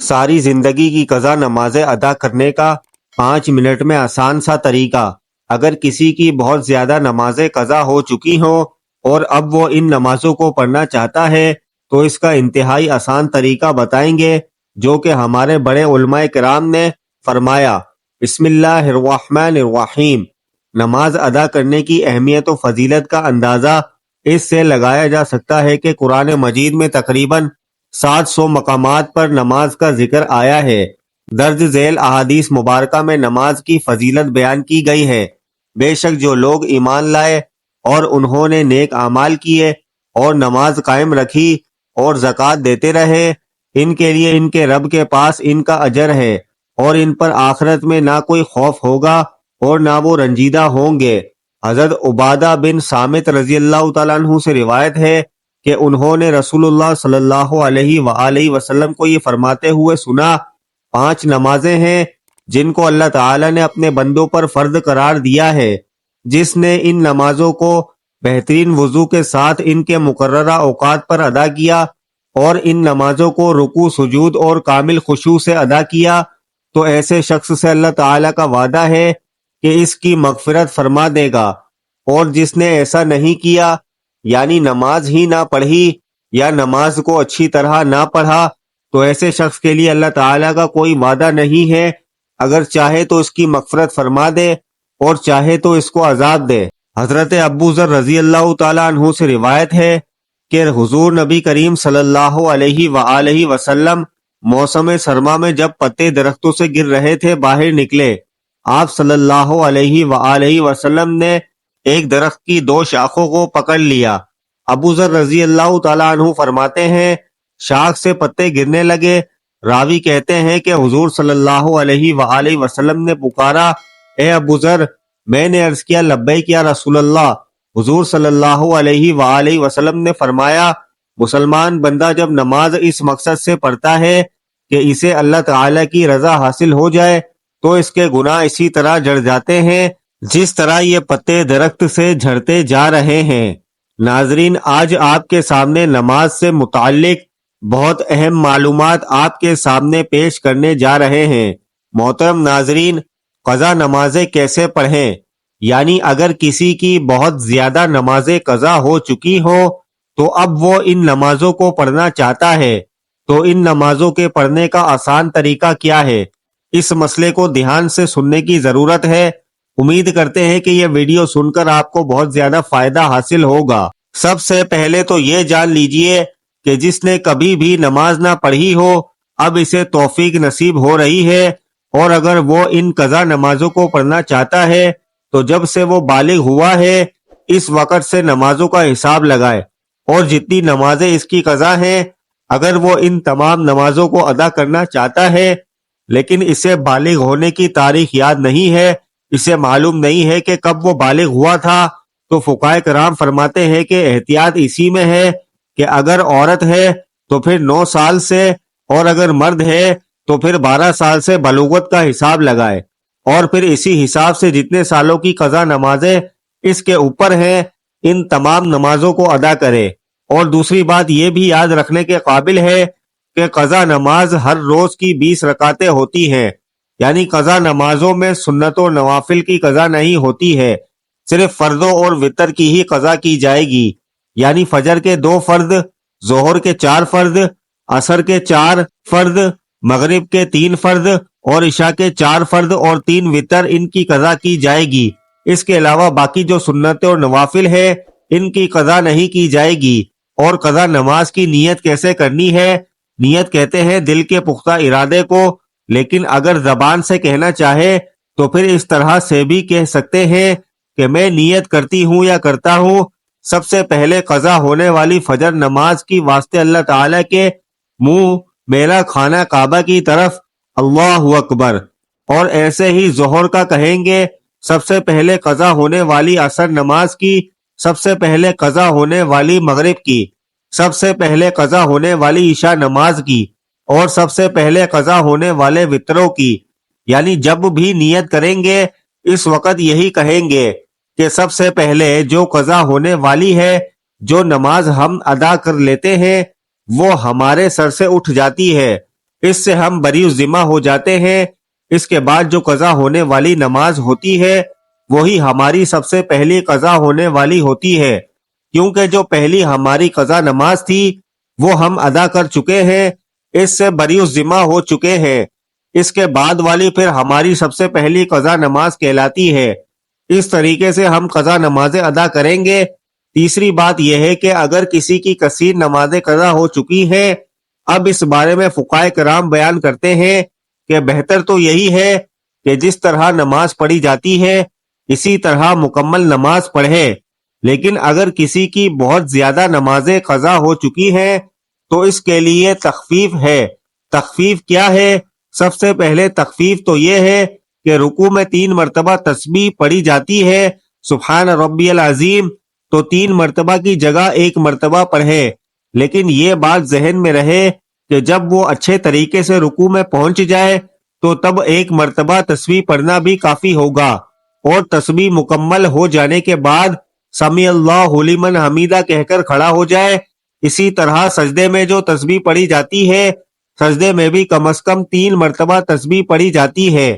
ساری زندگی کی قضا نمازیں ادا کرنے کا 5 منٹ میں آسان سا طریقہ۔ اگر کسی کی بہت زیادہ نمازیں قضا ہو چکی ہوں اور اب وہ ان نمازوں کو پڑھنا چاہتا ہے تو اس کا انتہائی آسان طریقہ بتائیں گے جو کہ ہمارے بڑے علماء کرام نے فرمایا۔ بسم اللہ الرحمن الرحیم۔ نماز ادا کرنے کی اہمیت و فضیلت کا اندازہ اس سے لگایا جا سکتا ہے کہ قرآن مجید میں تقریباً 700 مقامات پر نماز کا ذکر آیا ہے۔ درج ذیل احادیث مبارکہ میں نماز کی فضیلت بیان کی گئی ہے۔ بے شک جو لوگ ایمان لائے اور انہوں نے نیک اعمال کیے اور نماز قائم رکھی اور زکوٰۃ دیتے رہے، ان کے لیے ان کے رب کے پاس ان کا اجر ہے اور ان پر آخرت میں نہ کوئی خوف ہوگا اور نہ وہ رنجیدہ ہوں گے۔ حضرت عبادہ بن صامت رضی اللہ تعالیٰ عنہ سے روایت ہے کہ انہوں نے رسول اللہ صلی اللہ علیہ وآلہ وسلم کو یہ فرماتے ہوئے سنا، 5 نمازیں ہیں جن کو اللہ تعالیٰ نے اپنے بندوں پر فرض قرار دیا ہے۔ جس نے ان نمازوں کو بہترین وضو کے ساتھ ان کے مقررہ اوقات پر ادا کیا اور ان نمازوں کو رکوع سجود اور کامل خشوع سے ادا کیا تو ایسے شخص سے اللہ تعالیٰ کا وعدہ ہے کہ اس کی مغفرت فرما دے گا، اور جس نے ایسا نہیں کیا یعنی نماز ہی نہ پڑھی یا نماز کو اچھی طرح نہ پڑھا تو ایسے شخص کے لیے اللہ تعالیٰ کا کوئی وعدہ نہیں ہے، اگر چاہے تو اس کی مغفرت فرما دے اور چاہے تو اس کو عذاب دے۔ حضرت ابو ذر رضی اللہ تعالیٰ عنہ سے روایت ہے کہ حضور نبی کریم صلی اللہ علیہ وآلہ وسلم موسم سرما میں جب پتے درختوں سے گر رہے تھے باہر نکلے۔ آپ صلی اللہ علیہ وآلہ وسلم نے ایک درخت کی 2 شاخوں کو پکڑ لیا۔ ابو ذر رضی اللہ تعالیٰ عنہ فرماتے ہیں شاخ سے پتے گرنے لگے۔ راوی کہتے ہیں کہ حضور صلی اللہ علیہ وآلہ وسلم نے پکارا، اے ابو ذر۔ میں نے عرض کیا، لبیک یا رسول اللہ۔ حضور صلی اللہ علیہ وآلہ وسلم نے فرمایا، مسلمان بندہ جب نماز اس مقصد سے پڑھتا ہے کہ اسے اللہ تعالیٰ کی رضا حاصل ہو جائے تو اس کے گناہ اسی طرح جھڑ جاتے ہیں جس طرح یہ پتے درخت سے جھڑتے جا رہے ہیں۔ ناظرین، آج آپ کے سامنے نماز سے متعلق بہت اہم معلومات آپ کے سامنے پیش کرنے جا رہے ہیں۔ محترم ناظرین، قضا نمازیں کیسے پڑھیں؟ یعنی اگر کسی کی بہت زیادہ نمازیں قضا ہو چکی ہوں تو اب وہ ان نمازوں کو پڑھنا چاہتا ہے تو ان نمازوں کے پڑھنے کا آسان طریقہ کیا ہے؟ اس مسئلے کو دھیان سے سننے کی ضرورت ہے۔ امید کرتے ہیں کہ یہ ویڈیو سن کر آپ کو بہت زیادہ فائدہ حاصل ہوگا۔ سب سے پہلے تو یہ جان لیجئے کہ جس نے کبھی بھی نماز نہ پڑھی ہو اب اسے توفیق نصیب ہو رہی ہے، اور اگر وہ ان قضا نمازوں کو پڑھنا چاہتا ہے تو جب سے وہ بالغ ہوا ہے اس وقت سے نمازوں کا حساب لگائے، اور جتنی نمازیں اس کی قضا ہیں اگر وہ ان تمام نمازوں کو ادا کرنا چاہتا ہے لیکن اسے بالغ ہونے کی تاریخ یاد نہیں ہے، اسے معلوم نہیں ہے کہ کب وہ بالغ ہوا تھا، تو فقہائے کرام فرماتے ہیں کہ احتیاط اسی میں ہے کہ اگر عورت ہے تو پھر 9 سال سے، اور اگر مرد ہے تو پھر 12 سال سے بلوغت کا حساب لگائے، اور پھر اسی حساب سے جتنے سالوں کی قضا نمازیں اس کے اوپر ہیں ان تمام نمازوں کو ادا کرے۔ اور دوسری بات یہ بھی یاد رکھنے کے قابل ہے کہ قضا نماز ہر روز کی 20 رکعتیں ہوتی ہیں، یعنی قضا نمازوں میں سنت و نوافل کی قضا نہیں ہوتی ہے، صرف فرضوں اور وتر کی ہی قضا کی جائے گی، یعنی فجر کے 2 فرض، ظہر کے 4 فرض، عصر کے 4 فرض، مغرب کے 3 فرض اور عشاء کے 4 فرض اور 3 وتر، ان کی قضا کی جائے گی۔ اس کے علاوہ باقی جو سنتیں اور نوافل ہے ان کی قضا نہیں کی جائے گی۔ اور قضا نماز کی نیت کیسے کرنی ہے؟ نیت کہتے ہیں دل کے پختہ ارادے کو، لیکن اگر زبان سے کہنا چاہے تو پھر اس طرح سے بھی کہہ سکتے ہیں کہ میں نیت کرتی ہوں یا کرتا ہوں سب سے پہلے قضا ہونے والی فجر نماز کی واسطے اللہ تعالیٰ کے منہ میرا خانہ کعبہ کی طرف، اللہ اکبر۔ اور ایسے ہی ظہر کا کہیں گے سب سے پہلے قضا ہونے والی عصر نماز کی، سب سے پہلے قضا ہونے والی مغرب کی، سب سے پہلے قضا ہونے والی عشاء نماز کی، اور سب سے پہلے قضا ہونے والے وتروں کی۔ یعنی جب بھی نیت کریں گے اس وقت یہی کہیں گے کہ سب سے پہلے جو قضا ہونے والی ہے، جو نماز ہم ادا کر لیتے ہیں وہ ہمارے سر سے اٹھ جاتی ہے، اس سے ہم بری ذمہ ہو جاتے ہیں۔ اس کے بعد جو قضا ہونے والی نماز ہوتی ہے وہی ہماری سب سے پہلی قضا ہونے والی ہوتی ہے، کیونکہ جو پہلی ہماری قضا نماز تھی وہ ہم ادا کر چکے ہیں، اس سے بری ذمہ ہو چکے ہیں۔ اس کے بعد والی پھر ہماری سب سے پہلی قضا نماز کہلاتی ہے۔ اس طریقے سے ہم قضا نمازیں ادا کریں گے۔ تیسری بات یہ ہے کہ اگر کسی کی کثیر نمازیں قضا ہو چکی ہیں، اب اس بارے میں فقہائے کرام بیان کرتے ہیں کہ بہتر تو یہی ہے کہ جس طرح نماز پڑھی جاتی ہے اسی طرح مکمل نماز پڑھے، لیکن اگر کسی کی بہت زیادہ نمازیں قضا ہو چکی ہیں تو اس کے لیے تخفیف ہے۔ تخفیف کیا ہے؟ سب سے پہلے تخفیف تو یہ ہے کہ رکوع میں 3 مرتبہ تسبیح پڑھی جاتی ہے سبحان ربی العظیم، تو 3 مرتبہ کی جگہ 1 مرتبہ پڑھے، لیکن یہ بات ذہن میں رہے کہ جب وہ اچھے طریقے سے رکوع میں پہنچ جائے تو تب 1 مرتبہ تسبیح پڑھنا بھی کافی ہوگا، اور تسبیح مکمل ہو جانے کے بعد سمیع اللہ لمن حمیدہ کہہ کر کھڑا ہو جائے۔ اسی طرح سجدے میں جو تسبیح پڑھی جاتی ہے، سجدے میں بھی کم از کم 3 مرتبہ تسبیح پڑھی جاتی ہے،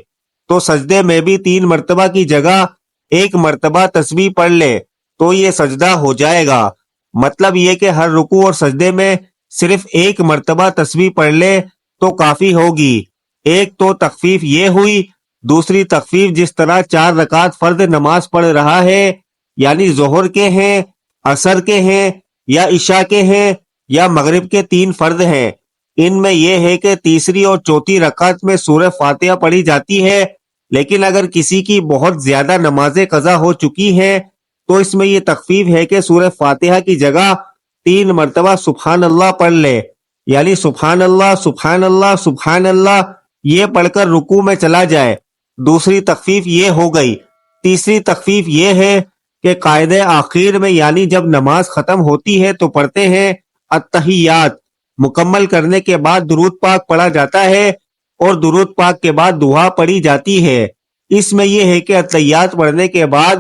تو سجدے میں بھی 3 مرتبہ کی جگہ 1 مرتبہ تسبیح پڑھ لے تو یہ سجدہ ہو جائے گا۔ مطلب یہ کہ ہر رکوع اور سجدے میں صرف 1 مرتبہ تسبیح پڑھ لے تو کافی ہوگی۔ ایک تو تخفیف یہ ہوئی۔ دوسری تخفیف، جس طرح 4 رکعت فرض نماز پڑھ رہا ہے، یعنی ظہر کے ہیں، عصر کے ہیں، یا عشاء کے ہیں، یا مغرب کے 3 فرض ہیں، ان میں یہ ہے کہ تیسری اور چوتھی رکعت میں سورہ فاتحہ پڑھی جاتی ہے، لیکن اگر کسی کی بہت زیادہ نمازیں قضا ہو چکی ہیں تو اس میں یہ تخفیف ہے کہ سورہ فاتحہ کی جگہ 3 مرتبہ سبحان اللہ پڑھ لے، یعنی سبحان اللہ سبحان اللہ سبحان اللہ یہ پڑھ کر رکوع میں چلا جائے۔ دوسری تخفیف یہ ہو گئی۔ تیسری تخفیف یہ ہے کہ قاعدہ آخر میں، یعنی جب نماز ختم ہوتی ہے تو پڑھتے ہیں التحیات، مکمل کرنے کے بعد درود پاک پڑھا جاتا ہے اور درود پاک کے بعد دعا پڑھی جاتی ہے۔ اس میں یہ ہے کہ التحیات پڑھنے کے بعد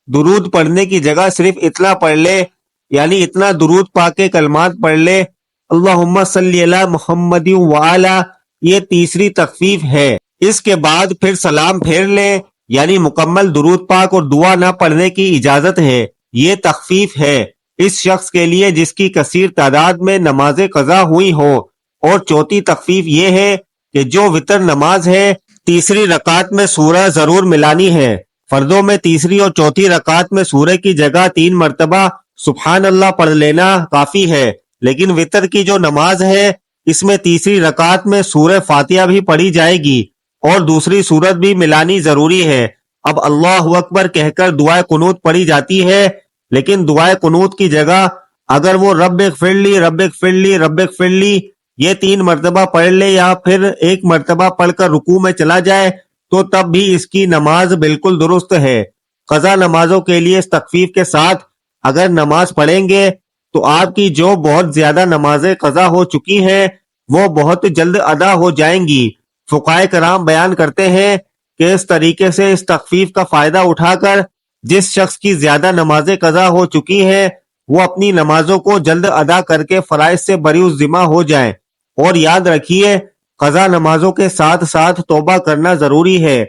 درود پڑھنے کی جگہ صرف اتنا پڑھ لے، یعنی اتنا درود پاک کے کلمات پڑھ لے اللہم صلی علی محمد وعلی، یہ تیسری تخفیف ہے۔ اس کے بعد پھر سلام پھیر لیں، یعنی مکمل درود پاک اور دعا نہ پڑھنے کی اجازت ہے، یہ تخفیف ہے اس شخص کے لیے جس کی کثیر تعداد میں نمازیں قضا ہوئی ہوں۔ اور چوتھی تخفیف یہ ہے کہ جو وتر نماز ہے تیسری رکعت میں سورہ ضرور ملانی ہے۔ فردوں میں تیسری اور چوتھی رکعت میں سورہ کی جگہ 3 مرتبہ سبحان اللہ پڑھ لینا کافی ہے، لیکن وتر کی جو نماز ہے اس میں تیسری رکعت میں سورہ فاتحہ بھی پڑھی جائے گی اور دوسری سورت بھی ملانی ضروری ہے۔ اب اللہ اکبر کہہ کر دعائے قنوت پڑھی جاتی ہے، لیکن دعائے قنوت کی جگہ اگر وہ رب اغفر لی رب اغفر لی رب اغفر لی یہ 3 مرتبہ پڑھ لے یا پھر 1 مرتبہ پڑھ کر رکوع میں چلا جائے تو تب بھی اس کی نماز بالکل درست ہے۔ قضا نمازوں کے لیے اس تخفیف کے ساتھ اگر نماز پڑھیں گے تو آپ کی جو بہت زیادہ نمازیں قضا ہو چکی ہیں وہ بہت جلد ادا ہو جائیں گی۔ فقہائے کرام بیان کرتے ہیں کہ اس طریقے سے اس تخفیف کا فائدہ اٹھا کر جس شخص کی زیادہ نمازیں قضا ہو چکی ہیں وہ اپنی نمازوں کو جلد ادا کر کے فرائض سے بری الذمہ ہو جائیں۔ اور یاد رکھیے قضا نمازوں کے ساتھ ساتھ توبہ کرنا ضروری ہے،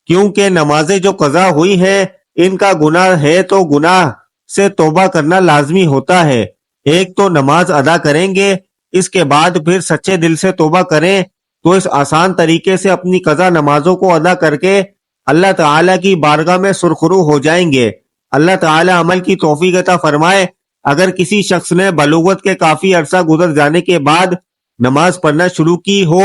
کیونکہ نمازیں جو قضا ہوئی ہیں ان کا گناہ ہے تو گناہ سے توبہ کرنا لازمی ہوتا ہے۔ ایک تو نماز ادا کریں گے، اس کے بعد پھر سچے دل سے توبہ کریں تو اس آسان طریقے سے اپنی قضا نمازوں کو ادا کر کے اللہ تعالیٰ کی بارگاہ میں سرخرو ہو جائیں گے۔ اللہ تعالیٰ عمل کی توفیق عطا فرمائے۔ اگر کسی شخص نے بلوغت کے کافی عرصہ گزر جانے کے بعد نماز پڑھنا شروع کی ہو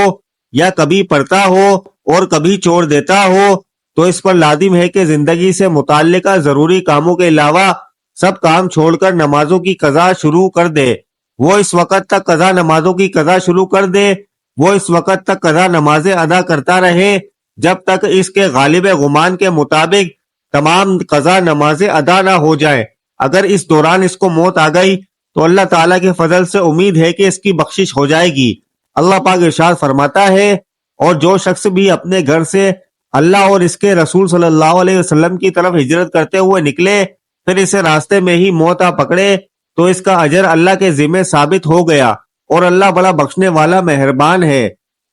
یا کبھی پڑھتا ہو اور کبھی چھوڑ دیتا ہو تو اس پر لازم ہے کہ زندگی سے متعلقہ ضروری کاموں کے علاوہ سب کام چھوڑ کر نمازوں کی قضا شروع کر دے۔ وہ اس وقت تک قضا نمازوں کی قضا شروع کر دے، وہ اس وقت تک قضا نمازیں ادا کرتا رہے جب تک اس کے غالب گمان کے مطابق تمام قضا نمازیں ادا نہ ہو جائیں۔ اگر اس دوران اس کو موت آ گئی تو اللہ تعالیٰ کے فضل سے امید ہے کہ اس کی بخشش ہو جائے گی۔ اللہ پاک ارشاد فرماتا ہے، اور جو شخص بھی اپنے گھر سے اللہ اور اس کے رسول صلی اللہ علیہ وسلم کی طرف ہجرت کرتے ہوئے نکلے پھر اسے راستے میں ہی موت آ پکڑے تو اس کا اجر اللہ کے ذمہ ثابت ہو گیا، اور اللہ بڑا بخشنے والا مہربان ہے۔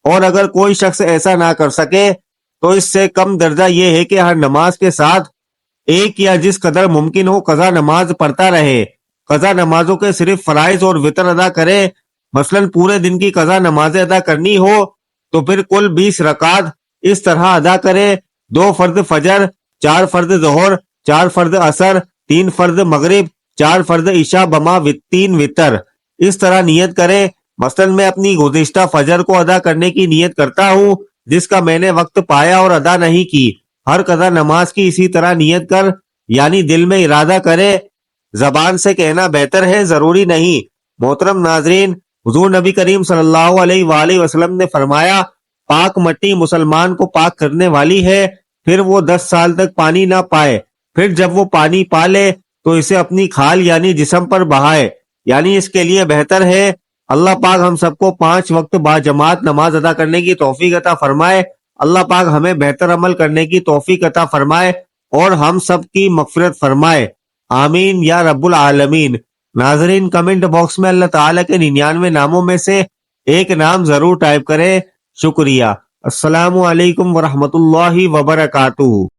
اور اگر کوئی شخص ایسا نہ کر سکے تو اس سے کم درجہ یہ ہے کہ ہر نماز کے ساتھ ایک یا جس قدر ممکن ہو قضا نماز پڑھتا رہے۔ قضا نمازوں کے صرف فرائض اور وتر ادا کرے۔ مثلاً پورے دن کی قضا نمازیں ادا کرنی ہو تو پھر کل 20 رکعت اس طرح ادا کرے: 2 فرض فجر، 4 فرض ظہر، 4 فرض عصر، 3 فرض مغرب، 4 فرض عشاء بما 3 وتر۔ اس طرح نیت کرے۔ مثلاً میں اپنی گزشتہ فجر کو ادا کرنے کی نیت کرتا ہوں جس کا میں نے وقت پایا اور ادا نہیں کی۔ ہر قضا نماز کی اسی طرح نیت کر، یعنی دل میں ارادہ کرے۔ زبان سے کہنا بہتر ہے، ضروری نہیں۔ محترم ناظرین، حضور نبی کریم صلی اللہ علیہ وآلہ وسلم نے فرمایا، پاک مٹی مسلمان کو پاک کرنے والی ہے، پھر وہ 10 سال تک پانی نہ پائے، پھر جب وہ پانی پا لے تو اسے اپنی کھال یعنی جسم پر بہائے، یعنی اس کے لیے بہتر ہے۔ اللہ پاک ہم سب کو 5 وقت با جماعت نماز ادا کرنے کی توفیق عطا فرمائے۔ اللہ پاک ہمیں بہتر عمل کرنے کی توفیق عطا فرمائے اور ہم سب کی مغفرت فرمائے، آمین یا رب العالمین۔ ناظرین، کمنٹ باکس میں اللہ تعالیٰ کے 99 ناموں میں سے ایک نام ضرور ٹائپ کریں۔ شکریہ۔ السلام علیکم ورحمۃ اللہ وبرکاتہ۔